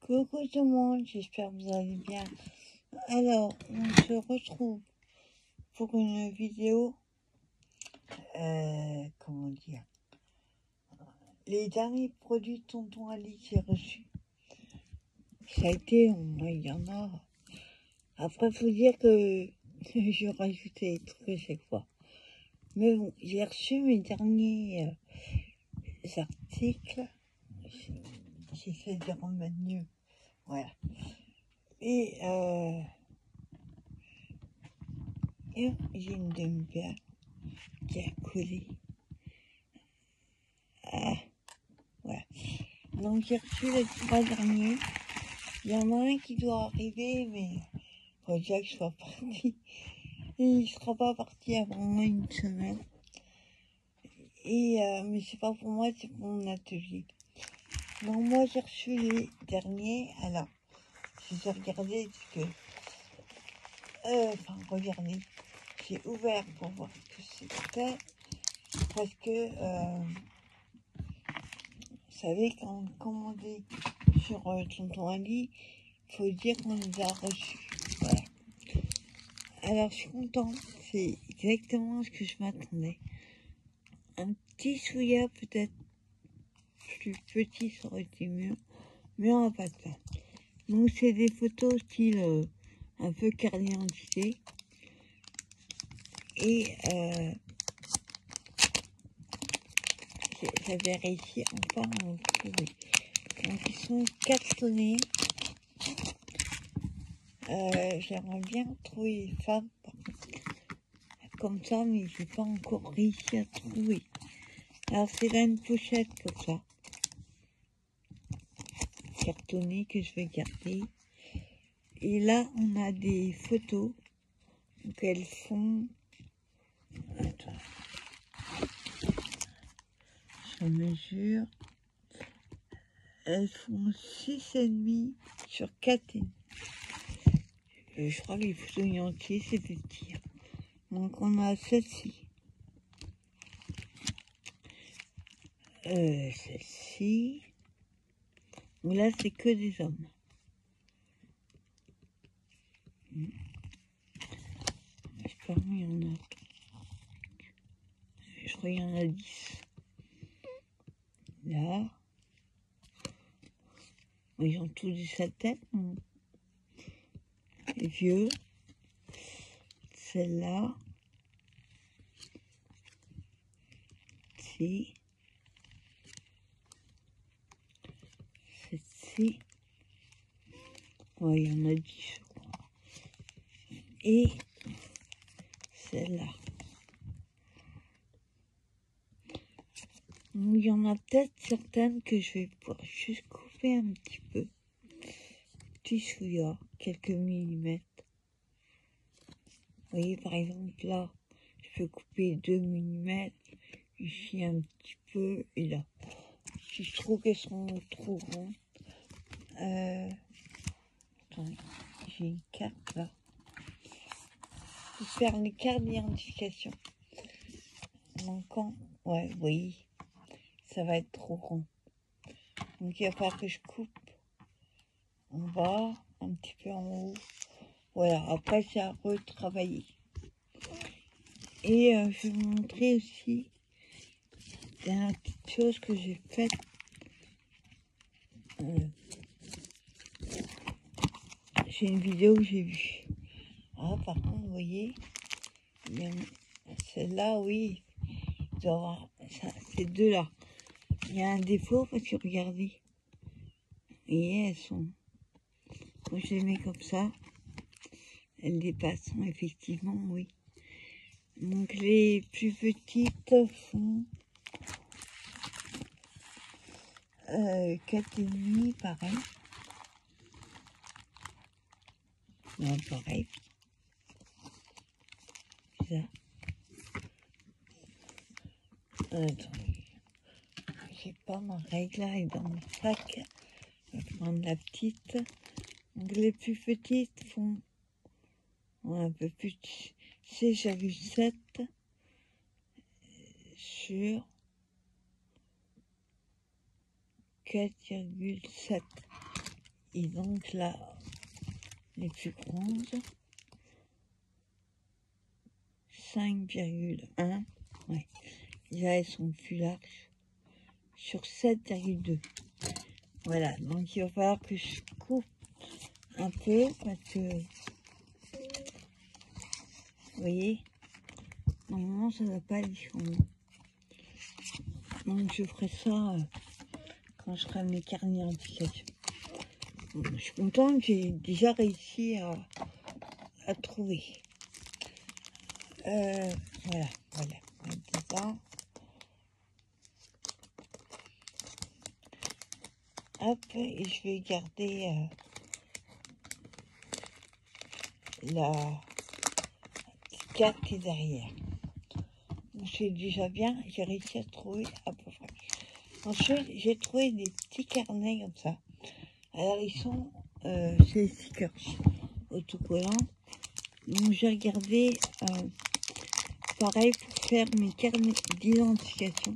Coucou tout le monde, j'espère que vous allez bien. Alors, on se retrouve pour une vidéo, comment dire, les derniers produits de Tonton Ali que j'ai reçus. Ça a été, il y en a. Après, faut dire que je rajoute des trucs à chaque fois. Mais bon, j'ai reçu mes derniers articles. J'essaie de remettre mieux. Voilà. Et j'ai une demi-paire qui a collé. Voilà. Donc j'ai reçu les 3 derniers. Il y en a un qui doit arriver, mais faut déjà que je sois partie. Et il sera pas parti avant une semaine. Et mais c'est pas pour moi, c'est pour mon atelier. Donc moi j'ai reçu les derniers. Alors, j'ai regardé ce que... regardez. J'ai ouvert pour voir ce que c'était. Parce que... vous savez, quand on commandait sur Tonton Ali, il faut dire qu'on les a reçus. Voilà. Alors, je suis contente. C'est exactement ce que je m'attendais. Un petit souillard, peut-être plus petit, ça aurait été mieux. Mais on va pas le faire. Donc, c'est des photos style un peu carte d'identité. Et j'avais réussi enfin à en trouver. Donc, ils sont cartonnés. J'aimerais bien trouver les femmes comme ça, mais j'ai pas encore réussi à trouver. Alors c'est là une pochette comme ça, cartonnée, que je vais garder. Et là on a des photos, donc elles font, attends, je mesure, elles font 6,5 sur 4,5. Je crois que les photos entières c'est des tirs. Donc on a celle-ci. Celle-ci. Donc là c'est que des hommes. J'espère qu'il y en a. Je crois qu'il y en a 10. Là. Ils ont tous des satins. Les vieux. Celle-là. Celle-ci. Celle-ci. Ouais, il y en a 10, je crois. Et celle-là. Il y en a peut-être certaines que je vais pouvoir juste couper un petit peu. Petit souillard, quelques millimètres. Vous voyez, par exemple, là, je peux couper 2 millimètres. Ici, un petit peu. Et là. Si je trouve qu'elles sont trop grandes. Attendez, j'ai une carte là. Pour faire les cartes d'identification. Manquant. Ouais, oui. Ça va être trop grand. Donc il va falloir que je coupe en bas, un petit peu en haut. Voilà, après c'est à retravailler. Et je vais vous montrer aussi la petite chose que j'ai faite. J'ai une vidéo que j'ai vue. Ah, par contre, vous voyez, celle-là, oui, ces deux-là. Il y a un défaut parce que regardez. Vous voyez, elles sont... Moi, je les mets comme ça. Elles dépassent, effectivement, oui. Donc, les plus petites font 4,5, pareil. Non, pareil. Ça. Attendez. J'ai pas ma règle là, elle est dans mon sac. Je vais prendre la petite. Donc, les plus petites font un peu plus de 6,7 sur 4,7. Et donc là, les plus grandes, 5,1. Ouais. Là, elles sont plus larges. Sur 7,2. Voilà, donc il va falloir que je coupe un peu parce que, vous voyez, normalement ça ne va pas aller sur moi. Donc je ferai ça quand je ferai mes carnets d'indication. Bon, je suis contente, j'ai déjà réussi à trouver. Voilà. On va dire ça. Hop, et je vais garder la petite carte qui est derrière. Donc c'est déjà bien, j'ai réussi à trouver à peu près. Ensuite, j'ai trouvé des petits carnets comme ça. Alors ils sont, c'est des stickers autocollants. Donc j'ai regardé, pareil pour faire mes carnets d'identification.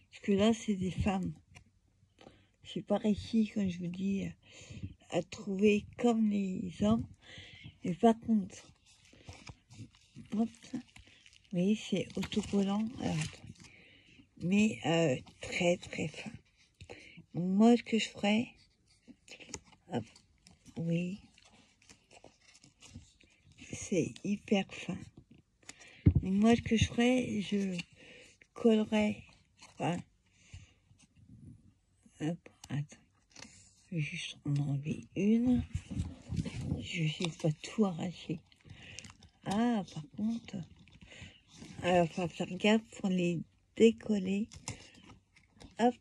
Parce que là, c'est des femmes. C'est pas réussi, comme je vous dis, à trouver comme les hommes. Et par contre, hop, vous voyez, c'est autocollant, mais très très fin. Donc, moi, ce que je ferais, hop, oui, c'est hyper fin. Donc, moi, ce que je ferais, je collerais, enfin, hop, attends, je vais juste en enlever une. Je vais pas tout arracher. Ah, par contre, alors, faut faire gaffe pour les décoller. Hop,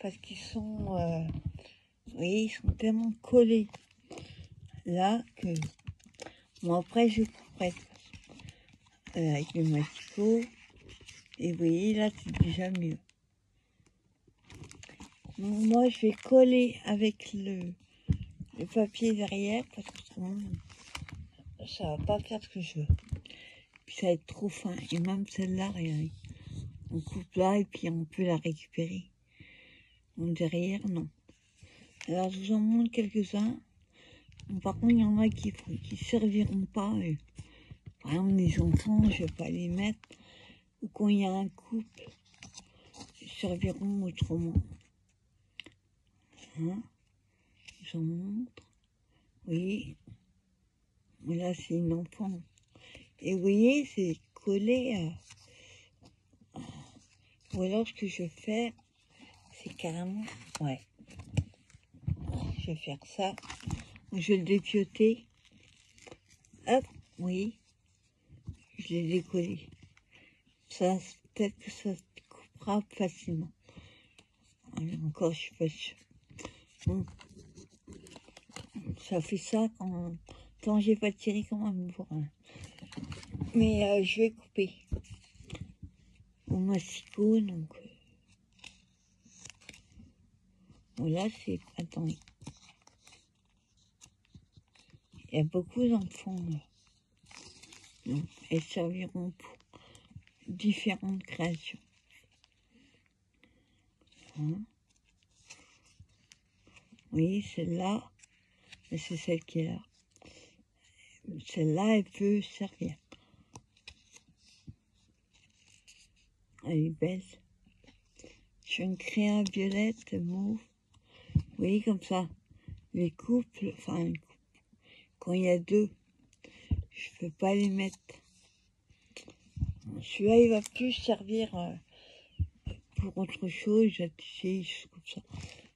parce qu'ils sont, vous voyez, ils sont tellement collés là que, bon, après, je couperai avec le mastico. Et vous voyez, là, c'est déjà mieux. Donc, moi, je vais coller avec le papier derrière parce que sinon, ça va pas faire ce que je veux. Puis ça va être trop fin. Et même celle-là, regardez. On coupe là et puis on peut la récupérer. Donc derrière, non. Alors, je vous en montre quelques-uns. Bon, par contre, il y en a qui serviront pas. Par exemple, les enfants, je vais pas les mettre. Ou quand il y a un couple, ils serviront autrement. Hein, j'en montre. Oui. Mais là, c'est une enfant. Et vous voyez, c'est collé. Ou alors, ce que je vais faire, c'est carrément... Ouais. Je vais faire ça. Je vais le dépioter. Hop, oui. Je l'ai décollé. Ça, peut-être que ça se coupera facilement. Encore, je suis pas sûre. Bon. Ça fait ça quand j'ai pas tiré comme un bourrin. Mais je vais couper au mastico, donc voilà, c'est... Attendez. Il y a beaucoup d'enfants. Donc, elles serviront pour différentes créations. Hein, oui, celle-là, c'est celle qui est là. Celle-là, elle peut servir. Elle est belle. Je viens de créer un violette, mauve. Vous voyez, comme ça, les couples, enfin, quand il y a deux, je peux pas les mettre. Celui-là, il va plus servir pour autre chose, j'ai tissé, comme ça.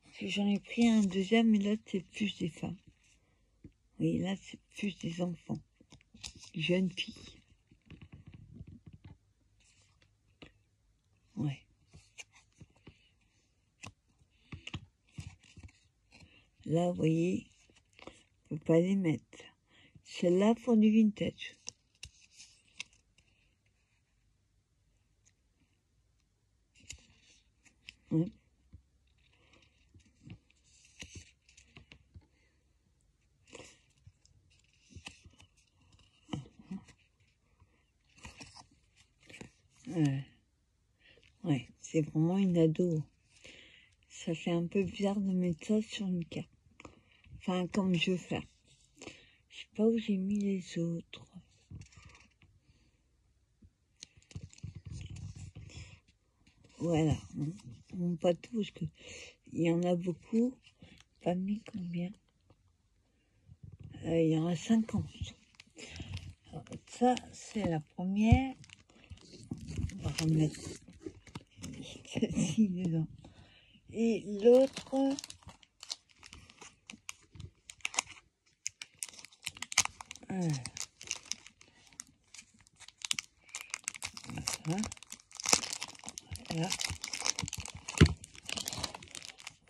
Parce que j'en ai pris un deuxième, mais là, c'est plus des femmes. Oui, là, c'est plus des enfants. Jeunes filles. Ouais. Là, vous voyez, on peut pas les mettre. Celle-là pour du vintage. Ouais. Ouais, c'est vraiment une ado. Ça fait un peu bizarre de mettre ça sur une carte. Enfin, comme je veux faire. Je sais pas où j'ai mis les autres. Voilà. Pas tout, parce que il y en a beaucoup. Pas mis combien? Il y en a 50. Alors, ça, c'est la première. On va remettre celle-ci dedans. Et l'autre, voilà.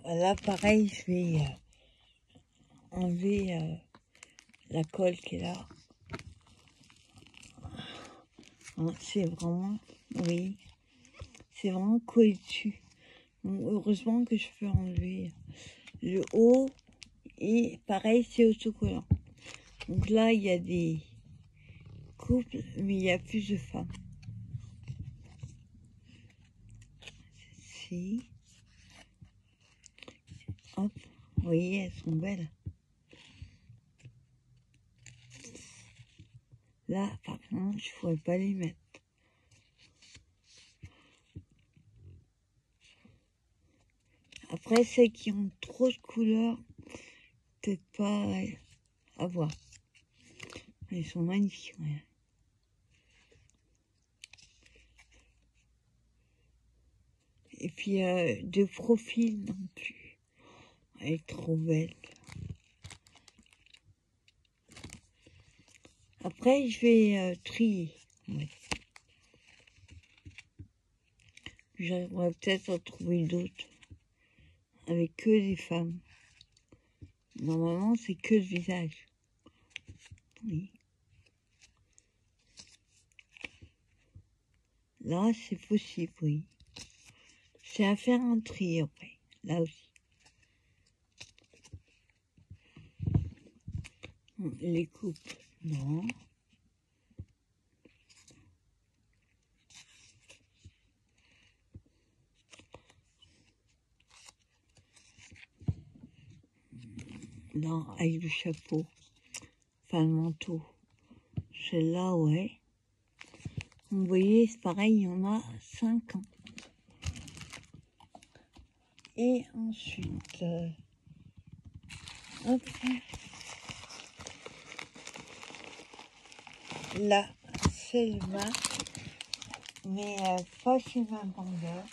Voilà, pareil, je vais enlever la colle qui est là. C'est vraiment, oui, c'est vraiment collé dessus. Donc, heureusement que je peux enlever le haut. Et pareil, c'est autocollant. Donc là, il y a des couples, mais il y a plus de femmes. Si. Hop, vous voyez, elles sont belles. Là, par contre, je ne pourrais pas les mettre. Après, celles qui ont trop de couleurs, peut-être pas à voir. Elles sont magnifiques, ouais. Et puis, de profil non plus. Elle est trop belle. Après, je vais trier. Ouais. J'aimerais peut-être en trouver d'autres. Avec que des femmes. Normalement, c'est que le visage. Oui. Là, c'est possible, oui. C'est à faire un tri après. Là aussi. Les coupes, non. Non, avec le chapeau. Enfin, le manteau. Celle-là, ouais. Vous voyez, c'est pareil, il y en a 50. Et ensuite, hop. Là, c'est le bas. Mais pas chez ma vendeur.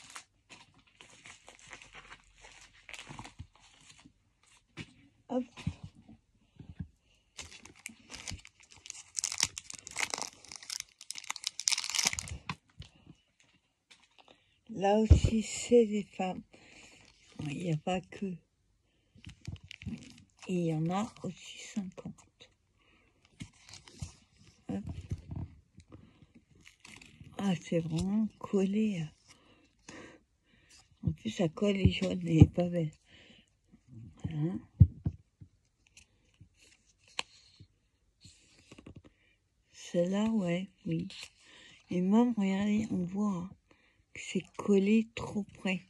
Hop. Là aussi, c'est des femmes. Il n'y a pas que. Et il y en a aussi 50. Hop. Ah, c'est vraiment collé. En plus, la colle est jaune et pas belle. Voilà. Celle-là, ouais, oui. Et même, regardez, on voit hein, que c'est collé trop près.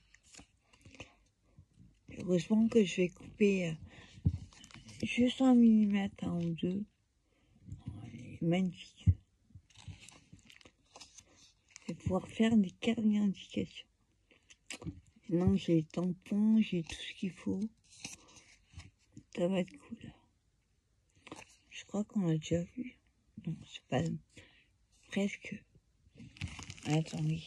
Heureusement que je vais couper juste 1 millimètre hein, ou 2. Magnifique. Je vais pouvoir faire des cartes d'indication. Non, j'ai les tampons, j'ai tout ce qu'il faut. Ça va être cool. Je crois qu'on l'a déjà vu. Non, c'est pas presque. Attendez.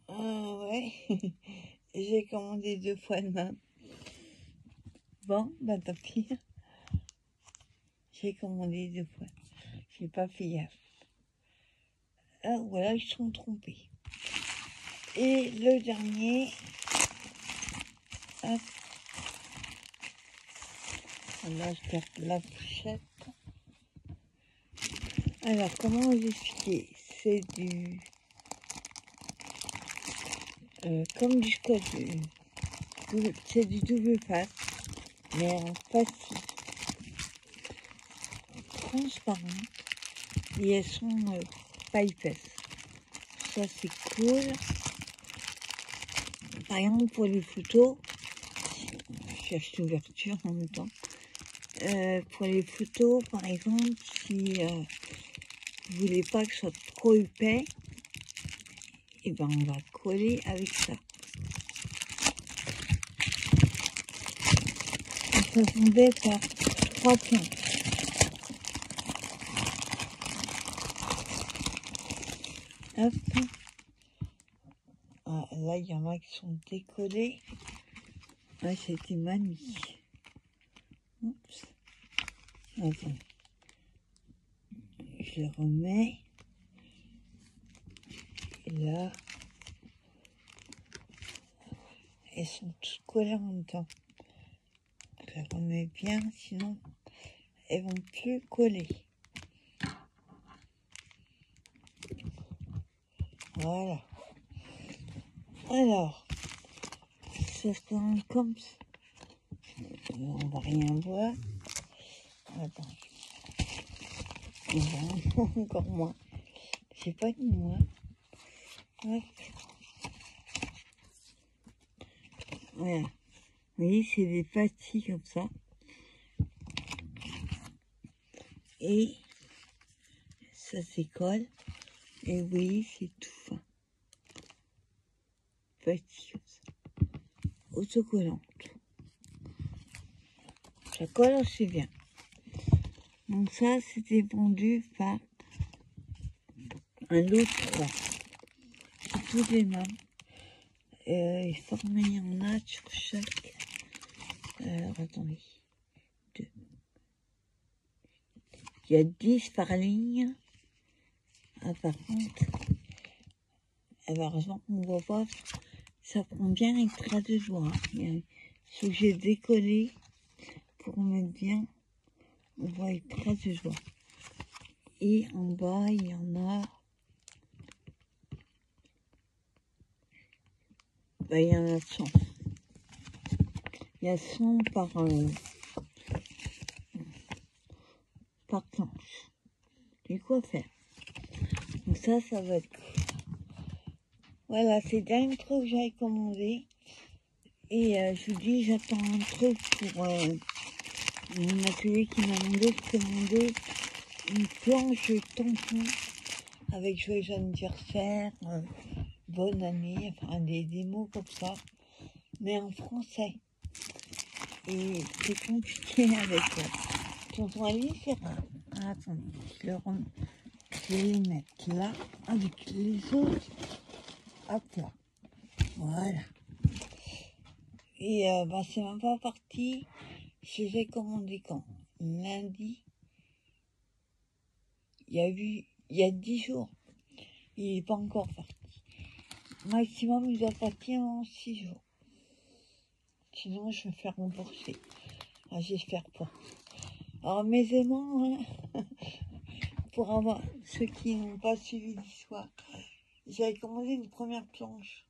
Ah ouais. J'ai commandé 2 fois de même. Bon, bah tant pis. J'ai commandé 2 fois. J'ai pas fait gaffe. Ah voilà, ils sont trompés. Et le dernier. Hop. Là, je garde la pochette. Alors, comment vous expliquer? C'est du... comme du scotch. C'est du double face. Mais en plastique. Transparent. Et elles sont pas épaisses. Ça, c'est cool. par exemple, pour les photos, je cherche l'ouverture en même temps. Pour les photos, par exemple, si vous voulez pas que ce soit trop épais, et ben on va coller avec ça. Ça fondait par 3 planches. Hop. Ah, là, il y en a qui sont décollés. Ah, c'était magnifique. Oups. Attends. Je le remets. Et là, elles sont toutes collées en même temps. Je les remets bien, sinon elles vont plus coller. Voilà. Alors, ça se présente comme ça. On va rien voir. Attends. Encore moins. J'ai pas de moi. Hop. Voilà. Vous voyez, c'est des pâtis comme ça. Et ça s'écolle. Et oui, c'est tout fin. Pâtis comme ça. Autocollante. Ça colle assez bien. Donc ça, c'était vendu par un autre. C'est tous les mêmes. Il y en a sur chaque. Alors, attendez. 2. Il y a 10 par ligne. Ah, par contre, heureusement qu'on ne voit pas. Ça prend bien une trace de doigts. Il faut que j'ai décollé pour mettre bien. On voit une trace de doigts. Et en bas, il y en a. Il y en a 100. Il y a 100 par planche. Du quoi faire. Donc ça va être cool. Voilà, c'est le dernier truc que j'avais commandé. Et je vous dis, j'attends un truc pour mon atelier qui m'a demandé de commander une planche de tampon avec joyeux anniversaire, bonne année, enfin des mots comme ça, mais en français. Et c'est compliqué avec tonton Ali, c'est rare. Ah, attendez, je vais les mettre là avec les autres à plat. Voilà. Et c'est même pas parti. Je les ai commandés quand? Lundi. Il y a 10 jours. Il n'est pas encore parti. Maximum, il doit partir en 6 jours. Sinon, je vais me faire rembourser. Ah, j'espère pas. Alors, mes aimants, hein, pour avoir ceux qui n'ont pas suivi l'histoire, j'avais commandé une première planche,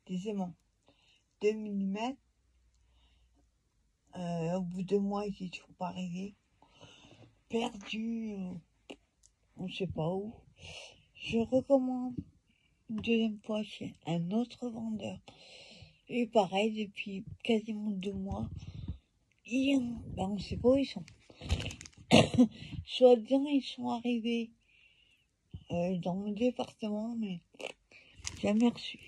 des aimants, 2 mm. Au bout de 2 mois, il n'est toujours pas arrivé. Perdu, on ne sait pas où. Je recommande une deuxième fois chez un autre vendeur. Et pareil, depuis quasiment 2 mois, on ne sait pas où ils sont. Soit bien, ils sont arrivés dans mon département, mais jamais reçu.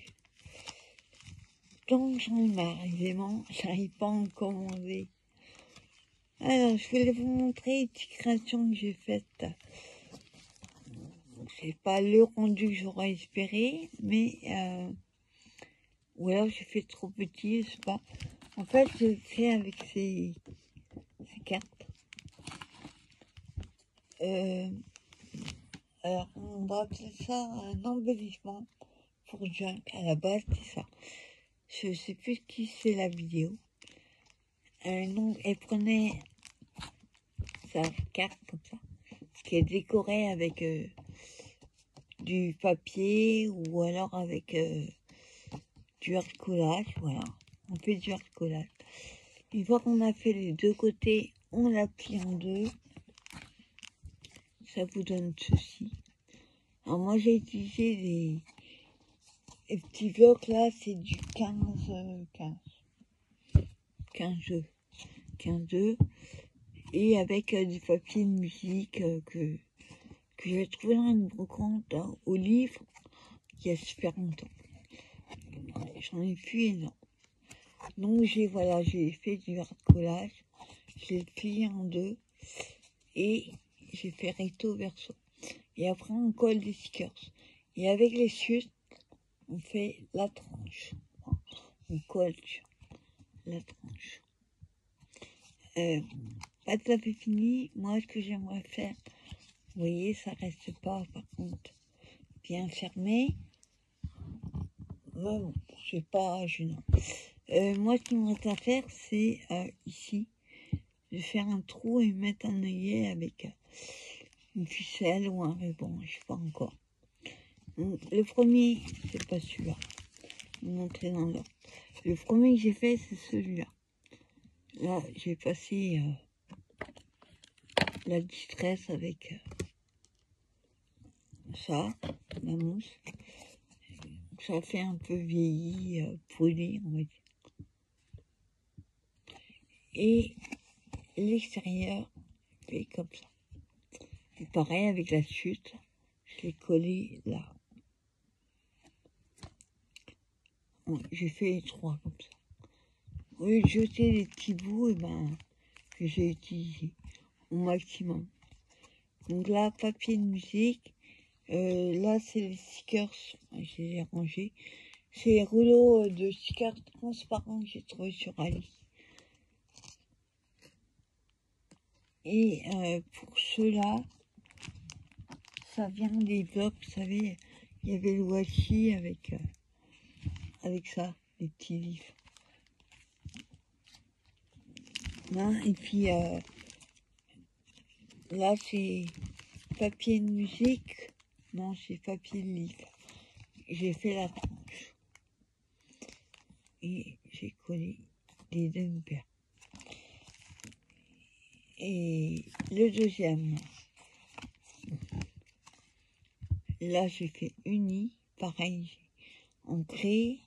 Donc j'en ai marre, évidemment, j'arrive pas à en commander. Alors, je voulais vous montrer une petite création que j'ai faite. C'est pas le rendu que j'aurais espéré, mais ou alors j'ai fait trop petit, je sais pas. En fait, j'ai fait avec ces cartes. Alors, on va appeler ça un embellissement pour junk. À la base, c'est ça. Je sais plus qui c'est la vidéo. Donc, elle prenait sa carte comme ça, qui est décorée avec du papier ou alors avec du hard collage. Voilà, on fait du hard collage. Une fois qu'on a fait les deux côtés, on la plie en deux. Ça vous donne ceci. Alors moi j'ai utilisé Et le petit bloc là, c'est du 15 et avec du papier de musique que j'ai trouvé dans une brocante au livre il y a super longtemps. J'en ai plus énorme. Donc j'ai fait du bricolage, j'ai plié en deux et j'ai fait recto verso. Et après on colle des stickers. Et avec les chutes, on fait la tranche. On colle la tranche. Pas tout à fait fini. Moi, ce que j'aimerais faire, vous voyez, ça reste pas, par contre, bien fermé. Mais bon, c'est pas gênant. Moi, ce qu'il me reste à faire, c'est ici, de faire un trou et mettre un œillet avec une ficelle ou un ruban, je sais pas encore. Donc, le premier, c'est pas celui-là. Je vais vous montrer dans l'ordre. Le premier que j'ai fait, c'est celui-là. Là, j'ai passé la distress avec ça, la mousse. Ça fait un peu vieilli, poli, on va dire. Et l'extérieur fait comme ça. Et pareil avec la chute, je l'ai collé là. Ouais, j'ai fait les trois comme ça. Au lieu de jeter les petits bouts, et que j'ai utilisé au maximum. Donc là, papier de musique. Là, c'est les stickers. Je les ai rangés. C'est les rouleaux de stickers transparents que j'ai trouvé sur Ali. Et pour ceux-là, ça vient des blocs, vous savez, il y avait le washi avec ça, les petits livres. Là, et puis là, c'est papier de musique. Non, c'est papier de livre. J'ai fait la tranche. Et j'ai collé les deux paires. Et le deuxième, là, j'ai fait uni, pareil, j'ai ancré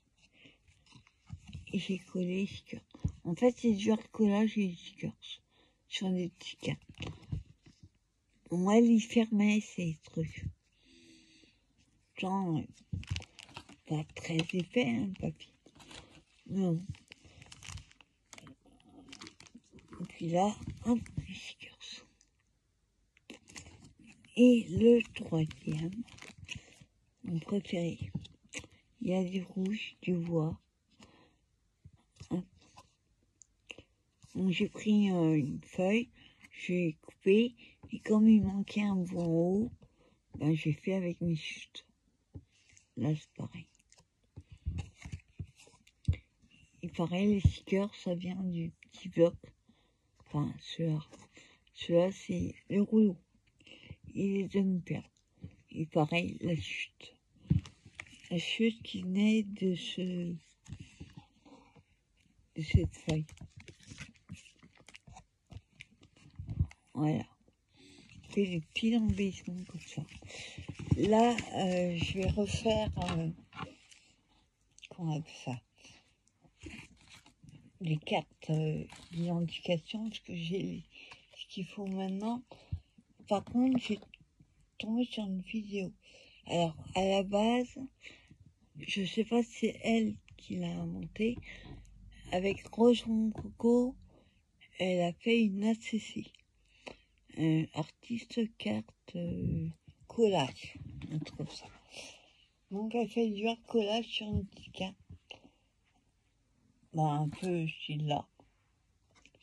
et j'ai collé les stickers. En fait, c'est du recollage et des stickers sur des petits cartes. Moi, il fermait ces trucs. Genre, pas très épais, hein, le papier. Non. Et puis là, hop, les stickers. Et le troisième, mon préféré. Il y a du rouge, du bois. Donc j'ai pris une feuille, j'ai coupé, et comme il manquait un bout en haut, j'ai fait avec mes chutes. Là c'est pareil. Et pareil, les stickers, ça vient du petit bloc. Enfin, celui-là c'est le rouleau. Il est d'une paire. Et pareil, la chute. La chute qui naît de cette feuille. Voilà. Fait des petits embellissements comme ça. Là, je vais refaire, comment on appelle ça, les cartes d'identification, parce que j'ai ce qu'il faut maintenant. Par contre, j'ai tombé sur une vidéo. Alors, à la base, je sais pas si c'est elle qui l'a inventé. Avec Rose Coco, elle a fait une ACC. Artiste carte collage, on trouve ça. Donc elle fait du collage sur une petite carte. Un peu style là.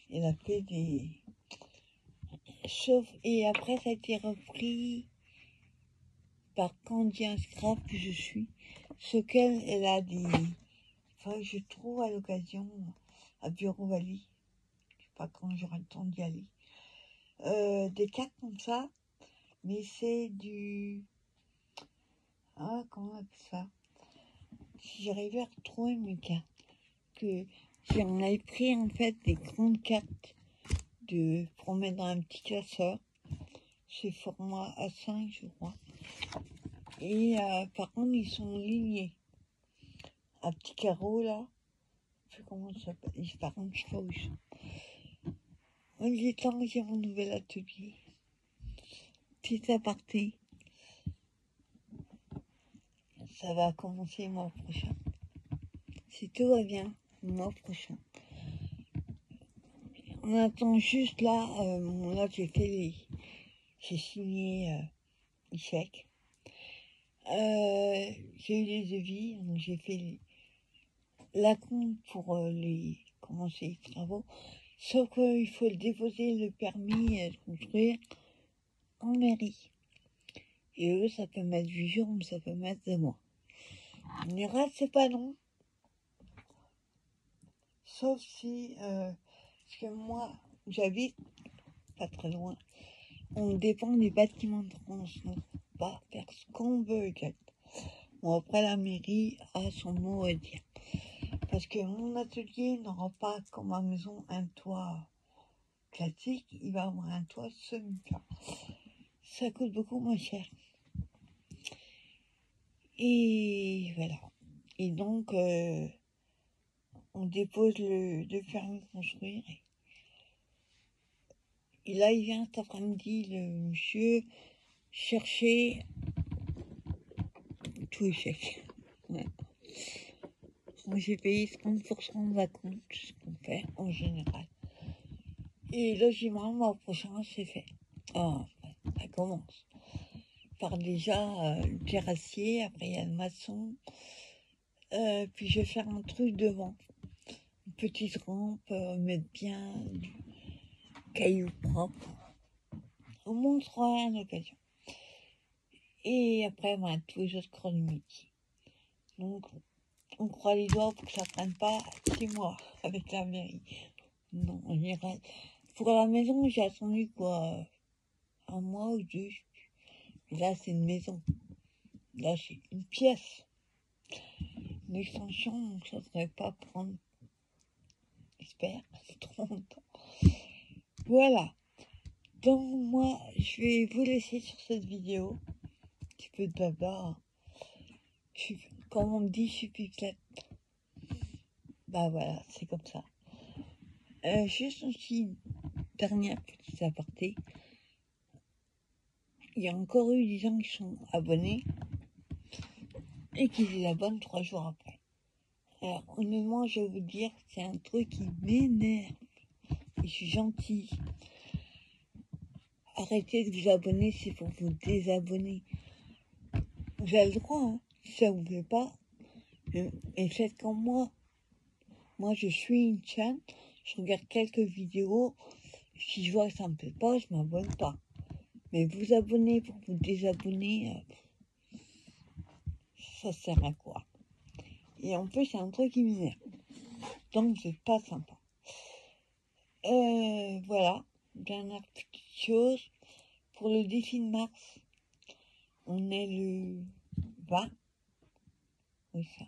Elle a fait des... Sauf... Et après ça a été repris par Candy Scrap que je suis. Ce qu'elle, elle a des... Enfin, je trouve à l'occasion à Bureau Valley. Je sais pas quand j'aurai le temps d'y aller. Des cartes comme ça. Mais c'est du... Ah, comment on appelle ça? Si j'arrivais à retrouver mes cartes, que j'en avais pris en fait des grandes cartes pour mettre dans un petit classeur, c'est format A5 je crois, et par contre ils sont lignés, un petit carreau là. Je sais plus comment ça s'appelle. Par contre, je sais pas où ils sont. En temps, j'ai mon nouvel atelier. Petit aparté. Ça va commencer le mois prochain. Si tout va bien, le mois prochain. On attend juste là, là j'ai signé les chèques. J'ai eu des devis, donc j'ai fait la compte pour commencer les travaux. Sauf qu'il faut déposer le permis de construire en mairie. Et eux, ça peut mettre 8 jours, mais ça peut mettre 2 mois. En général, c'est pas long. Sauf si, parce que moi, j'habite pas très loin. On dépend des bâtiments de France, donc on peut pas faire ce qu'on veut exact. Bon, après, la mairie a son mot à dire. Parce que mon atelier n'aura pas, comme ma maison, un toit classique. Il va avoir un toit semi-plat. Ça coûte beaucoup moins cher. Et voilà. Et donc, on dépose le permis de construire. Et là, il vient cet après-midi, le monsieur, chercher tous les chèques. Ouais. Moi, j'ai payé 30% de la compte, ce qu'on fait en général. Et logiquement, le mois prochain, c'est fait. Ah, ça commence. Par déjà le terrassier, après il y a le maçon. Puis je vais faire un truc devant. Une petite rampe, mettre bien du caillou propre. On montrera à l'occasion. Et après, voilà, tous les autres corps du métier. Donc, on croise les doigts pour que ça ne prenne pas 6 mois avec la mairie. Non, on ira. Pour la maison, j'ai attendu quoi, 1 mois ou 2. Et là, c'est une maison. Là, c'est une pièce. Une extension, donc ça ne devrait pas prendre, j'espère, trop longtemps. Voilà. Donc, moi, je vais vous laisser sur cette vidéo. Un petit peu de baba. Comme on me dit, je suis pipelette. Bah voilà, c'est comme ça. Juste aussi une dernière petite aparté. Il y a encore eu des gens qui sont abonnés et qui les abonnent 3 jours après. Alors honnêtement, je vais vous dire, c'est un truc qui m'énerve. Et je suis gentille. Arrêtez de vous abonner, c'est pour vous désabonner. Vous avez le droit, hein. Si ça vous plaît pas, et faites comme moi. Moi, je suis une chaîne, je regarde quelques vidéos. Si je vois que ça me plaît pas, je m'abonne pas. Mais vous abonner pour vous désabonner, ça sert à quoi? Et en plus, c'est un truc qui m'énerve. Donc, c'est pas sympa. Voilà. Dernière petite chose. Pour le défi de mars, on est le 20. Oui, ça.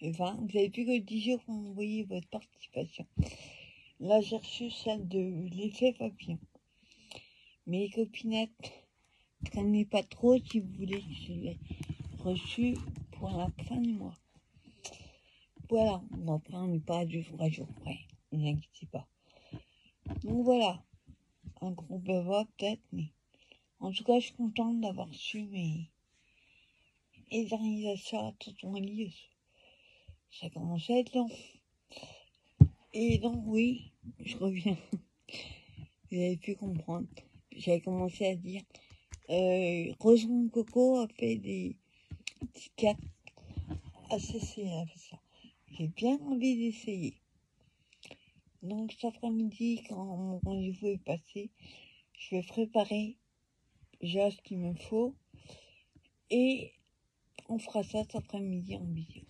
Le 20. Vous avez plus que 10 jours pour m'envoyer votre participation. Là, j'ai reçu celle de l'effet papillon. Mes copinettes, traînez pas trop si vous voulez que je l'ai reçu pour la fin du mois. Voilà, bon, après on n'est pas à 2 jours à jour près, ne vous inquiétez pas. Donc voilà, un gros bava peut-être, mais en tout cas je suis contente d'avoir su mes derniers achats à Tonton Elias. Ça commence à être long. Et donc oui, je reviens. Vous avez pu comprendre. J'avais commencé à dire, Rosemont Coco a fait des petits cartes assez célèbres, ça. J'ai bien envie d'essayer. Donc cet après-midi, quand mon rendez-vous est passé, je vais préparer déjà ce qu'il me faut et on fera ça cet après-midi en vidéo.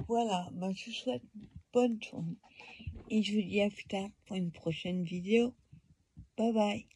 Voilà, bah, je vous souhaite une bonne journée et je vous dis à plus tard pour une prochaine vidéo. Bye bye.